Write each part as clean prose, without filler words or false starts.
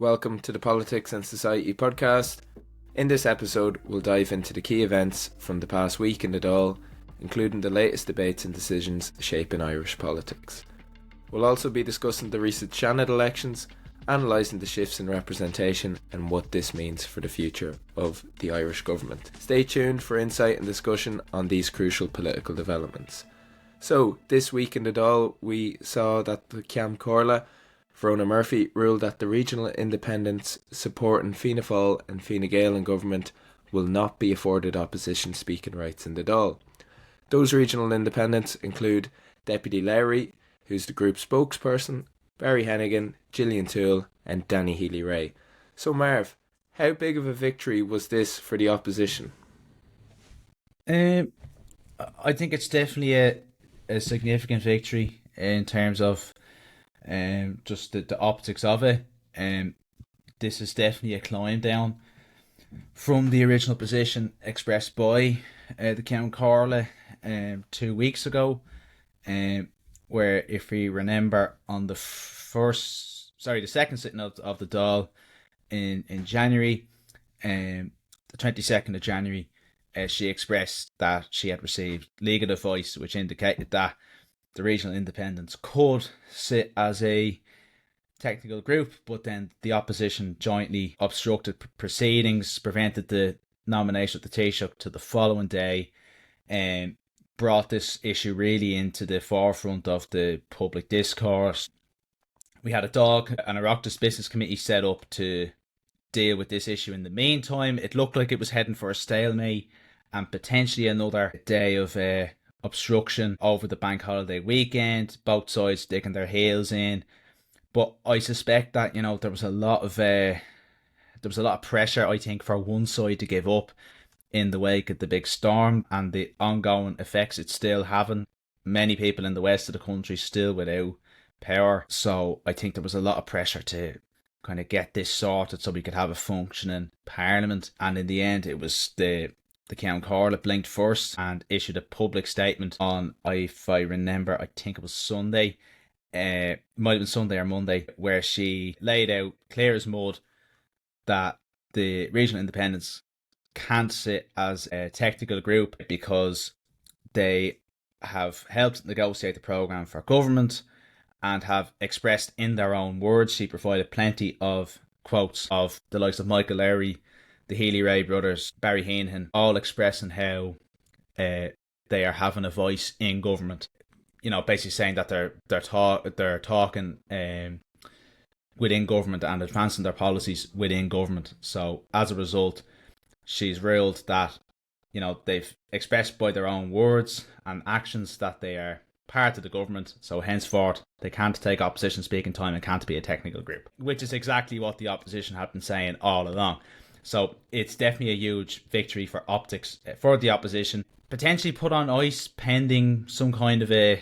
Welcome to the Politics and Society podcast. In this episode, we'll dive into the key events from the past week in the Dáil, including the latest debates and decisions shaping Irish politics. We'll also be discussing the recent Seanad elections, analysing the shifts in representation and what this means for the future of the Irish government. Stay tuned for insight and discussion on these crucial political developments. So, this week in the Dáil, we saw that the Ceann Comhairle, Verona Murphy, ruled that the regional independents supporting Fianna Fáil and Fine Gael in government will not be afforded opposition speaking rights in the Dáil. Those regional independents include Deputy Lowry, who's the group spokesperson, Barry Hennigan, Gillian Toole and Danny Healy-Rae. So Marv, how big of a victory was this for the opposition? I think it's definitely a significant victory in terms of just the optics of it. This is definitely a climb down from the original position expressed by the Ceann Comhairle 2 weeks ago, where, if we remember, on the second sitting of the Dáil in January, the 22nd of January, she expressed that she had received legal advice which indicated that the regional independents could sit as a technical group, but then the opposition jointly obstructed proceedings, prevented the nomination of the Taoiseach to the following day, and brought this issue really into the forefront of the public discourse. We had a Dog and Oireachtas Business Committee set up to deal with this issue. In the meantime, it looked like it was heading for a stalemate and potentially another day of obstruction over the bank holiday weekend, both sides digging their heels in. But I suspect that, there was a lot of pressure, I think, for one side to give up in the wake of the big storm and the ongoing effects it's still having. Many people in the west of the country still without power, so I think there was a lot of pressure to kind of get this sorted so we could have a functioning parliament. And in the end, it was the Ceann Comhairle blinked first and issued a public statement on, if I remember, I think it was Sunday, might have been Sunday or Monday, where she laid out clear as mud that the regional independents can't sit as a technical group because they have helped negotiate the programme for government and have expressed in their own words. She provided plenty of quotes of the likes of Michael Lowry, the Healy-Rae brothers, Barry Hennigan, all expressing how they are having a voice in government. Basically saying that they're talking within government and advancing their policies within government. So as a result, she's ruled that they've expressed by their own words and actions that they are part of the government. So henceforth, they can't take opposition speaking time and can't be a technical group, which is exactly what the opposition had been saying all along. So it's definitely a huge victory for optics for the opposition. Potentially put on ice pending some kind of a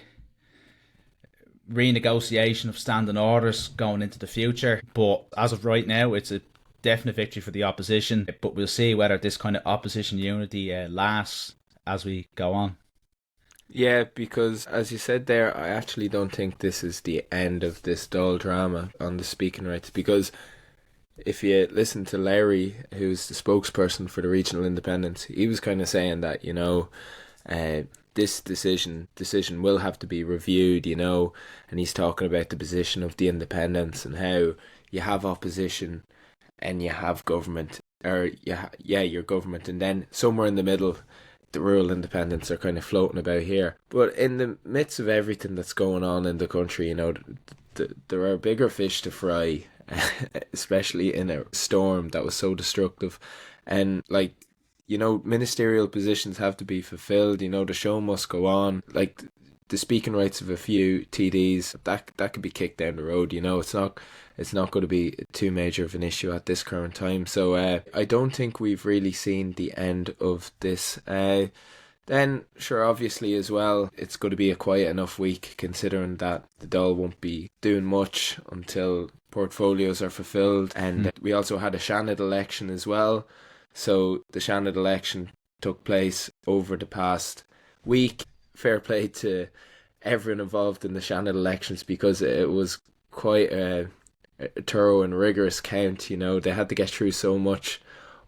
renegotiation of standing orders going into the future. But as of right now, it's a definite victory for the opposition. But we'll see whether this kind of opposition unity lasts as we go on. Yeah, because as you said there, I actually don't think this is the end of this Dáil drama on the speaking rights, because if you listen to Lowry, who's the spokesperson for the regional independents, he was kind of saying that, this decision will have to be reviewed, and he's talking about the position of the independents and how you have opposition and you have government, or your government, and then somewhere in the middle, the rural independents are kind of floating about here. But in the midst of everything that's going on in the country, there are bigger fish to fry, especially in a storm that was so destructive. And ministerial positions have to be fulfilled. The show must go on. Like the speaking rights of a few TDs, that could be kicked down the road. It's not going to be too major of an issue at this current time. So I don't think we've really seen the end of this. Then, sure, obviously as well, it's going to be a quiet enough week, considering that the Dáil won't be doing much until portfolios are fulfilled. And we also had a Seanad election as well. So the Seanad election took place over the past week. Fair play to everyone involved in the Seanad elections, because it was quite a a thorough and rigorous count. They had to get through so much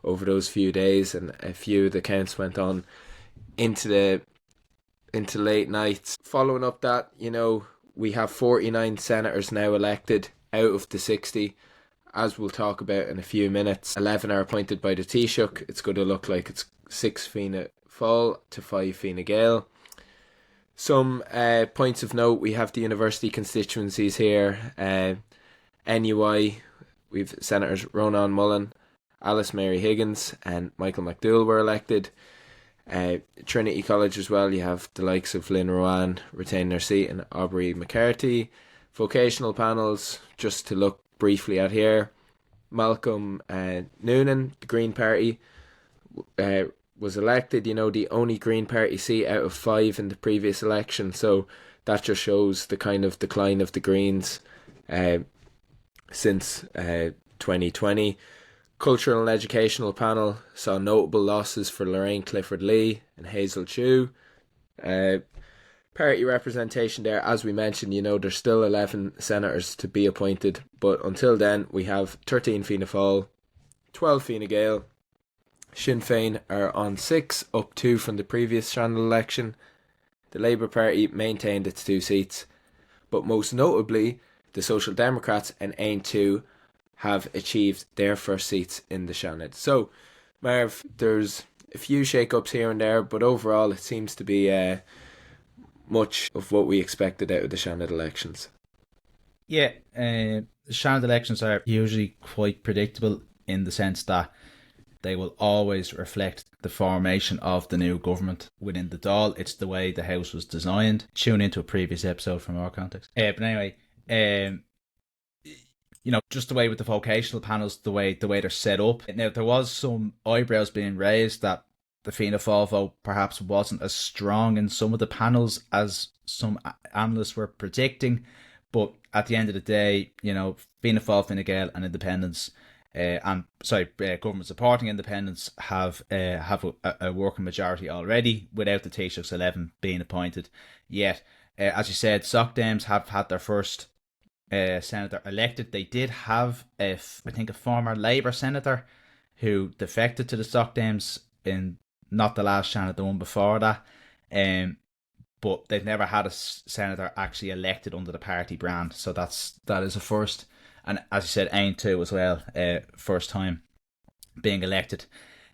over those few days, and a few of the counts went on into the into late nights. Following up that, we have 49 senators now elected out of the 60. As we'll talk about in a few minutes, 11 are appointed by the Taoiseach. It's going to look like it's 6 Fianna Fáil to 5 Fine Gael. Some points of note: we have the university constituencies here. NUI, we've Senators Ronan Mullen, Alice Mary Higgins and Michael McDougall were elected. Trinity College as well, you have the likes of Lynn Rowan retain their seat and Aubrey McCarthy. Vocational panels, just to look briefly at here: Malcolm Noonan, the Green Party, was elected, the only Green Party seat out of 5 in the previous election. So that just shows the kind of decline of the Greens since 2020. Cultural and Educational panel saw notable losses for Lorraine Clifford Lee and Hazel Chu. Party representation there, as we mentioned, there's still 11 senators to be appointed, but until then we have 13 Fianna Fáil, 12 Fine Gael. Sinn Féin are on 6, up 2 from the previous Seanad election. The Labour Party maintained its 2 seats, but most notably the Social Democrats and Ain 2 have achieved their first seats in the Seanad. So, Marv, there's a few shake-ups here and there, but overall it seems to be much of what we expected out of the Seanad elections. Yeah, the Seanad elections are usually quite predictable in the sense that they will always reflect the formation of the new government within the Dáil. It's the way the House was designed. Tune into a previous episode for more context. But anyway, just the way with the vocational panels, the way they're set up. Now, there was some eyebrows being raised that the Fianna Fáil vote perhaps wasn't as strong in some of the panels as some analysts were predicting. But at the end of the day, Fianna Fáil, Fine Gael and independents, government supporting independents have a working majority already without the Taoiseach's 11 being appointed yet. As you said, Soc Dems have had their first senator elected. They did have, I think, a former Labour senator who defected to the Soc Dems in not the last Seanad, the one before that. But they've never had a senator actually elected under the party brand, so that is a first. And as you said, Ain too as well, first time being elected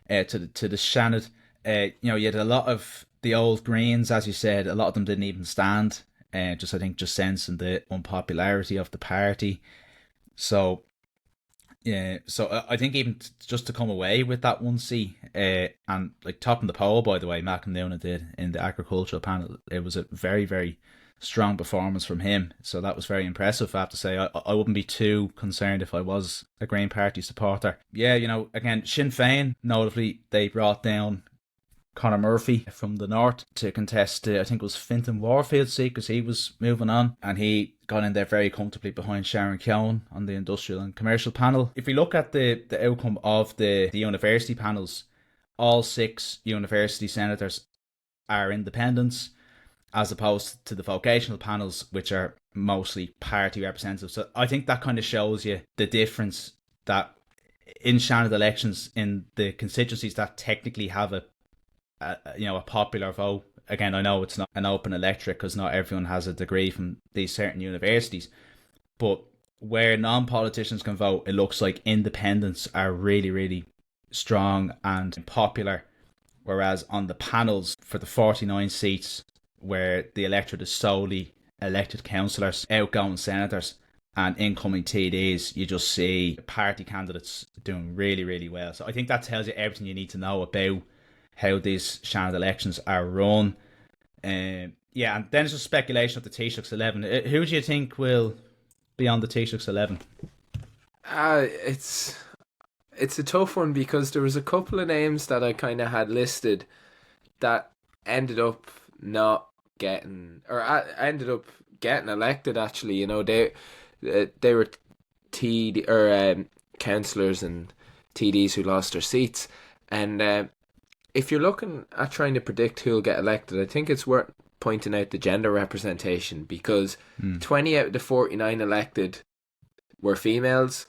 to the Seanad. You had a lot of the old Greens, as you said. A lot of them didn't even stand. Just sensing the unpopularity of the party. So I think even just to come away with that 1 seat, and like topping the poll, by the way, Malcolm Noonan did in the agricultural panel. It was a very, very strong performance from him. So that was very impressive, I have to say. I wouldn't be too concerned if I was a Green Party supporter. Yeah, again, Sinn Féin, notably, they brought down Conor Murphy from the north to contest, I think it was Fintan Warfield's seat, because he was moving on, and he got in there very comfortably behind Sharon Keown on the industrial and commercial panel. If we look at the outcome of the university panels, all 6 university senators are independents, as opposed to the vocational panels, which are mostly party representatives. So I think that kind of shows you the difference that in Seanad elections, in the constituencies that technically have a popular vote. Again, I know it's not an open electorate because not everyone has a degree from these certain universities, but where non-politicians can vote, it looks like independents are really, really strong and popular. Whereas on the panels for the 49 seats, where the electorate is solely elected councillors, outgoing senators and incoming TDs, you just see party candidates doing really, really well. So I think that tells you everything you need to know about how these Seanad elections are run. And then it's just speculation of the Taoiseach's 11. Who do you think will be on the Taoiseach's 11? It's a tough one, because there was a couple of names that I kind of had listed that ended up not getting, or ended up getting elected. Actually, they were TD or councillors and TDs who lost their seats, and if you're looking at trying to predict who'll get elected, I think it's worth pointing out the gender representation, because 20 out of the 49 elected were females.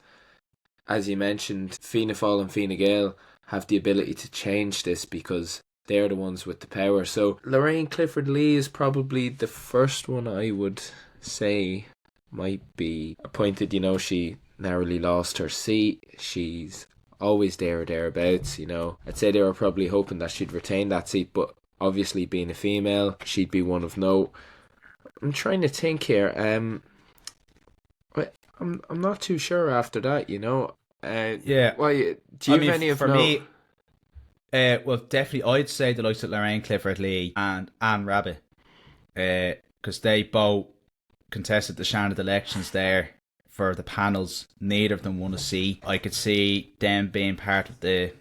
As you mentioned, Fianna Fáil and Fine Gael have the ability to change this because they're the ones with the power. So Lorraine Clifford Lee is probably the first one I would say might be appointed. She narrowly lost her seat. She's always there or thereabouts. I'd say they were probably hoping that she'd retain that seat, but obviously being a female, she'd be one of note. I'm trying to think here. I'm not too sure after that. Yeah, Why do you have any of for note? me, well, definitely, I'd say the likes of Lorraine Clifford Lee and Anne Rabbitte, because they both contested the Seanad elections there for the panels. Neither of them won a seat. I could see them being part of the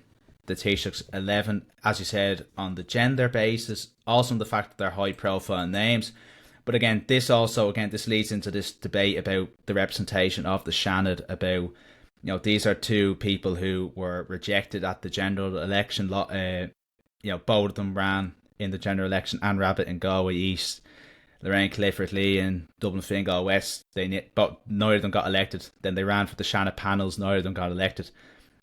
Taoiseach's 11, as you said, on the gender basis, also on the fact that they're high profile names. But again, this leads into this debate about the representation of the Seanad, about, these are two people who were rejected at the general election. Both of them ran in the general election. Anne Rabbitte in Galway East, Lorraine Clifford Lee in Dublin Fingal West. But neither of them got elected. Then they ran for the Seanad panels. Neither of them got elected.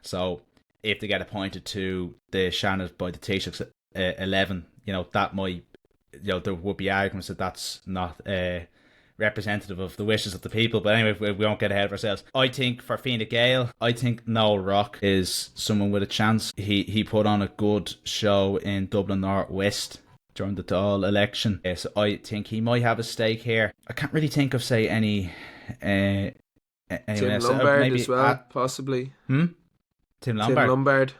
So if they get appointed to the Seanad by the Taoiseach's 11, that might, there would be arguments that that's not representative of the wishes of the people. But anyway, we won't get ahead of ourselves. I think for Fine Gael, I think Noel Rock is someone with a chance. He put on a good show in Dublin North West during the Dáil election. So I think he might have a stake here. I can't really think of, say, any... Tim Lombard as well, possibly. Tim Lombard. Tim Lombard,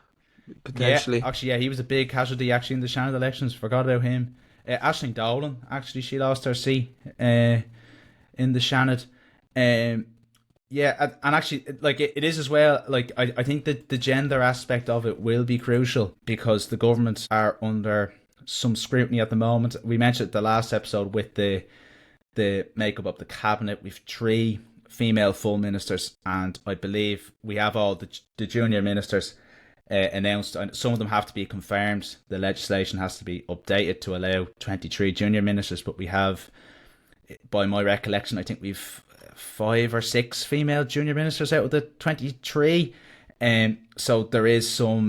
potentially. Yeah, he was a big casualty actually in the Seanad elections. Forgot about him. Aisling Dolan, actually, she lost her seat in the Seanad. And actually, like, it is as well. Like, I think that the gender aspect of it will be crucial because the governments are under some scrutiny at the moment. We mentioned the last episode with the makeup of the cabinet. We've 3 female full ministers, and I believe we have all the junior ministers announced, and some of them have to be confirmed. The legislation has to be updated to allow 23 junior ministers, but we have, by my recollection, I think we've 5 or 6 female junior ministers out of the 23. So there is some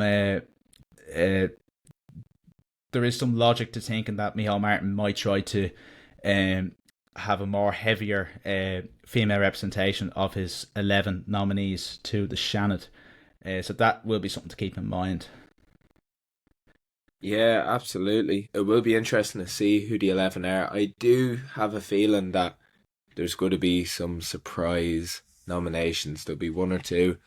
logic to thinking that Micheál Martin might try to have a more heavier female representation of his 11 nominees to the Seanad. So that will be something to keep in mind. Yeah, absolutely. It will be interesting to see who the 11 are. I do have a feeling that there's going to be some surprise nominations. There'll be 1 or 2.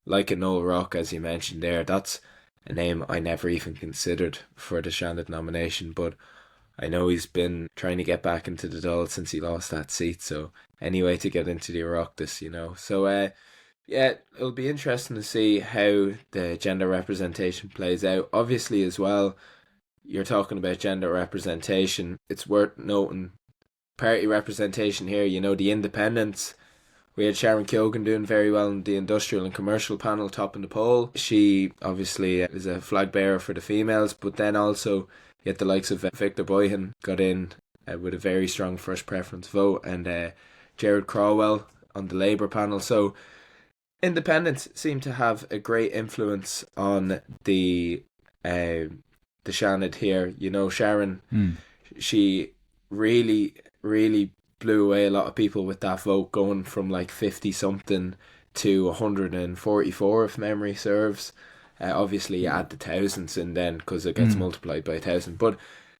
Like a Noel Rock, as you mentioned there. That's a name I never even considered for the Seanad nomination, but I know he's been trying to get back into the Dáil since he lost that seat. So anyway, to get into the Oireachtas, So it'll be interesting to see how the gender representation plays out. Obviously, as well, you're talking about gender representation. It's worth noting party representation here. The independents. We had Sharon Keoghan doing very well in the industrial and commercial panel, topping the poll. She obviously is a flag bearer for the females, but then also you had the likes of Victor Boyhan got in with a very strong first preference vote, and Gerard Crawwell on the Labour panel. So independents seem to have a great influence on the Seanad here. Sharon, she really, really blew away a lot of people with that vote, going from like 50 something to 144 if memory serves. Obviously you add the thousands in then because it gets multiplied by 1,000, but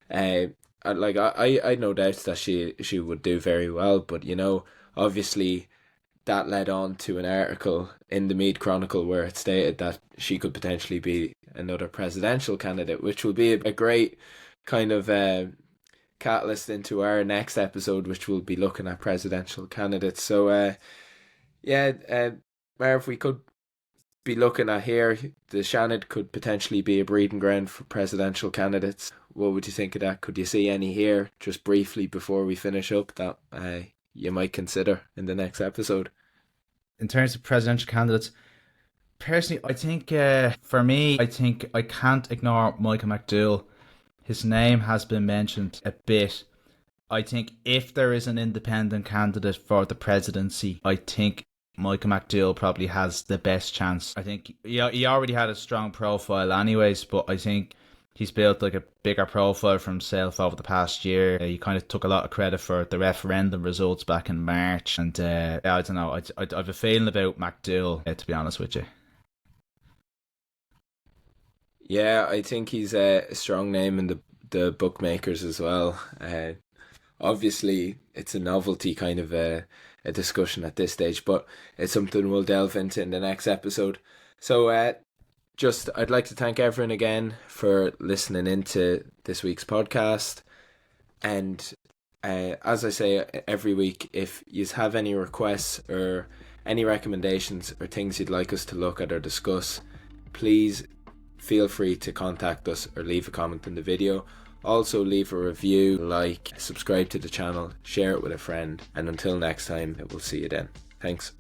I no doubt that she would do very well. But obviously that led on to an article in the Meath Chronicle where it stated that she could potentially be another presidential candidate, which will be a great kind of catalyst into our next episode, which will be looking at presidential candidates. So Marv, we could be looking at here, the Seanad could potentially be a breeding ground for presidential candidates. What would you think of that? Could you see any here, just briefly before we finish up, that you might consider in the next episode? In terms of presidential candidates, personally, I think for me, I think I can't ignore Michael McDowell. His name has been mentioned a bit. I think if there is an independent candidate for the presidency, I think Michael McDowell probably has the best chance. I think he already had a strong profile anyways, but I think he's built like a bigger profile for himself over the past year. He kind of took a lot of credit for the referendum results back in March, and I don't know. I've a feeling about McDowell, to be honest with you. Yeah, I think he's a strong name in the bookmakers as well. Obviously, it's a novelty kind of a discussion at this stage, but it's something we'll delve into in the next episode. So, just I'd like to thank everyone again for listening into this week's podcast. And as I say every week, if you have any requests or any recommendations or things you'd like us to look at or discuss, please feel free to contact us or leave a comment in the video. Also, leave a review, like, subscribe to the channel, share it with a friend, and until next time, we'll see you then. Thanks.